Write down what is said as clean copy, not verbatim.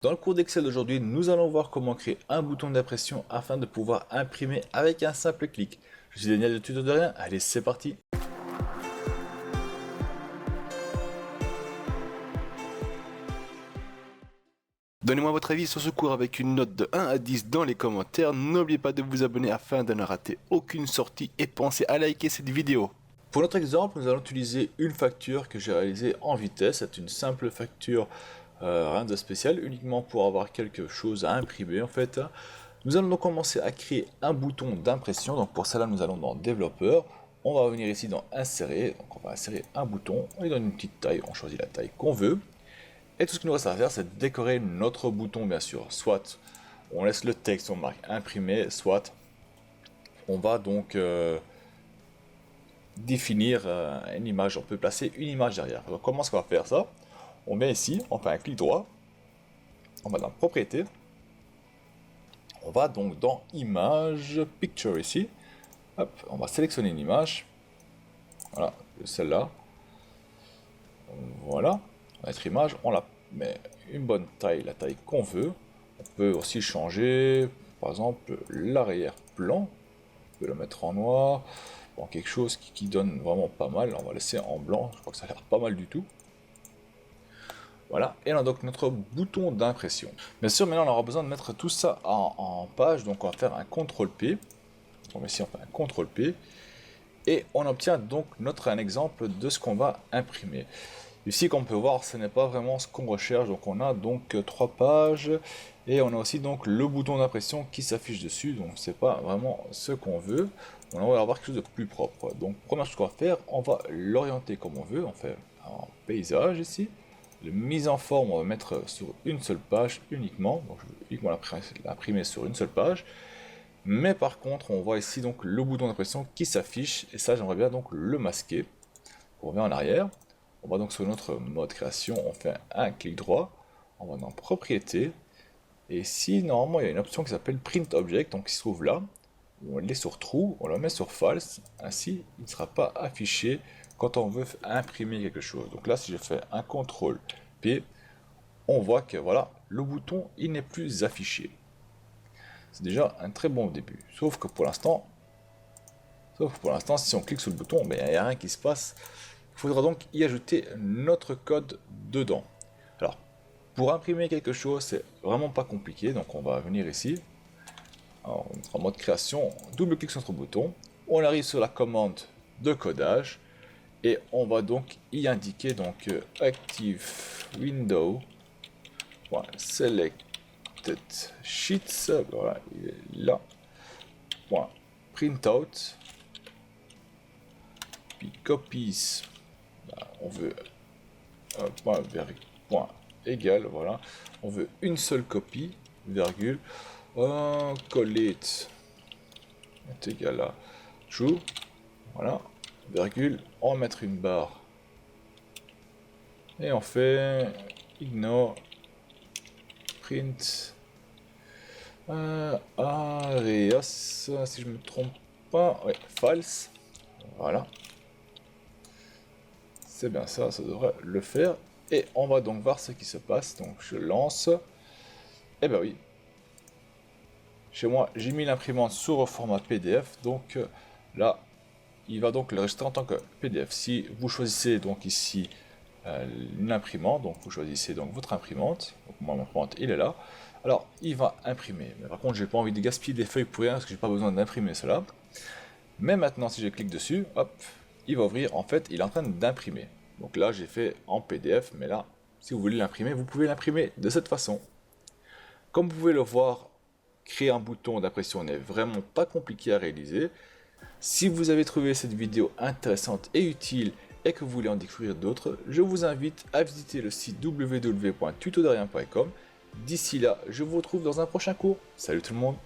Dans le cours d'Excel d'aujourd'hui, nous allons voir comment créer un bouton d'impression afin de pouvoir imprimer avec un simple clic. Je suis Daniel de Tuto de Rien, allez c'est parti. Donnez-moi votre avis sur ce cours avec une note de 1 à 10 dans les commentaires. N'oubliez pas de vous abonner afin de ne rater aucune sortie et pensez à liker cette vidéo. Pour notre exemple, nous allons utiliser une facture que j'ai réalisée en vitesse. C'est une simple facture, rien de spécial, uniquement pour avoir quelque chose à imprimer en fait. Nous allons donc commencer à créer un bouton d'impression. Donc pour cela, nous allons dans Développeur. On va venir ici dans Insérer. Donc on va insérer un bouton. On lui donne une petite taille. On choisit la taille qu'on veut. Et tout ce qu'il nous reste à faire, c'est de décorer notre bouton, bien sûr. Soit on laisse le texte, on marque imprimer, soit on va donc définir une image. On peut placer une image derrière. Alors, comment est-ce qu'on va faire ça? On vient ici, on fait un clic droit, on va dans Propriétés, on va donc dans Image, Picture ici. Hop, on va sélectionner une image. Voilà, celle-là. Voilà. Notre image, on la met une bonne taille, la taille qu'on veut. On peut aussi changer, par exemple, l'arrière-plan. On peut le mettre en noir. Bon, quelque chose qui donne vraiment pas mal. On va laisser en blanc, je crois que ça a l'air pas mal du tout. Voilà, et on a donc notre bouton d'impression. Bien sûr, maintenant on aura besoin de mettre tout ça en page, donc on va faire un CTRL-P. Donc ici on fait un CTRL-P. Et on obtient donc un exemple de ce qu'on va imprimer. Ici, comme on peut voir, ce n'est pas vraiment ce qu'on recherche. Donc, on a donc 3 pages et on a aussi donc le bouton d'impression qui s'affiche dessus. Donc, c'est pas vraiment ce qu'on veut. On va avoir quelque chose de plus propre. Donc, première chose qu'on va faire, on va l'orienter comme on veut. On fait en paysage ici. La mise en forme, on va mettre sur une seule page uniquement. Donc, je veux uniquement l'imprimer sur une seule page. Mais par contre, on voit ici donc le bouton d'impression qui s'affiche. Et ça, j'aimerais bien donc le masquer. On revient en arrière. On va donc sur notre mode création, on fait un clic droit, on va dans Propriétés, et ici, normalement, il y a une option qui s'appelle Print Object, donc qui se trouve là, on le laisse sur True, on le met sur False, ainsi, il ne sera pas affiché quand on veut imprimer quelque chose. Donc là, si je fais un CTRL-P, on voit que voilà, le bouton, il n'est plus affiché. C'est déjà un très bon début, sauf que pour l'instant, si on clique sur le bouton, ben, il n'y a rien qui se passe. Il faudra donc y ajouter notre code dedans. Alors, pour imprimer quelque chose, c'est vraiment pas compliqué. Donc, on va venir ici. Alors, on est en mode création, double-clic sur notre bouton. On arrive sur la commande de codage. Et on va donc y indiquer donc Active Window. Voilà, Selected Sheets. Voilà, il est là. Voilà, Printout. Puis Copies. On veut point égal, voilà. On veut une seule copie, virgule, coller est égal à true, voilà, virgule, on va mettre une barre. Et on fait ignore print alias, si je me trompe pas, ouais, false, voilà. C'est bien ça, ça devrait le faire. Et on va donc voir ce qui se passe. Donc je lance. Et ben oui. Chez moi, j'ai mis l'imprimante sur format PDF. Donc là, il va donc le rester en tant que PDF. Si vous choisissez donc ici l'imprimante, donc vous choisissez donc votre imprimante. Donc moi, mon imprimante, il est là. Alors, il va imprimer. Mais par contre, j'ai pas envie de gaspiller des feuilles pour rien parce que j'ai pas besoin d'imprimer cela. Mais maintenant, si je clique dessus, hop, il va ouvrir, en fait, il est en train d'imprimer. Donc là, j'ai fait en PDF, mais là, si vous voulez l'imprimer, vous pouvez l'imprimer de cette façon. Comme vous pouvez le voir, créer un bouton d'impression n'est vraiment pas compliqué à réaliser. Si vous avez trouvé cette vidéo intéressante et utile et que vous voulez en découvrir d'autres, je vous invite à visiter le site www.tutoderien.com. D'ici là, je vous retrouve dans un prochain cours. Salut tout le monde!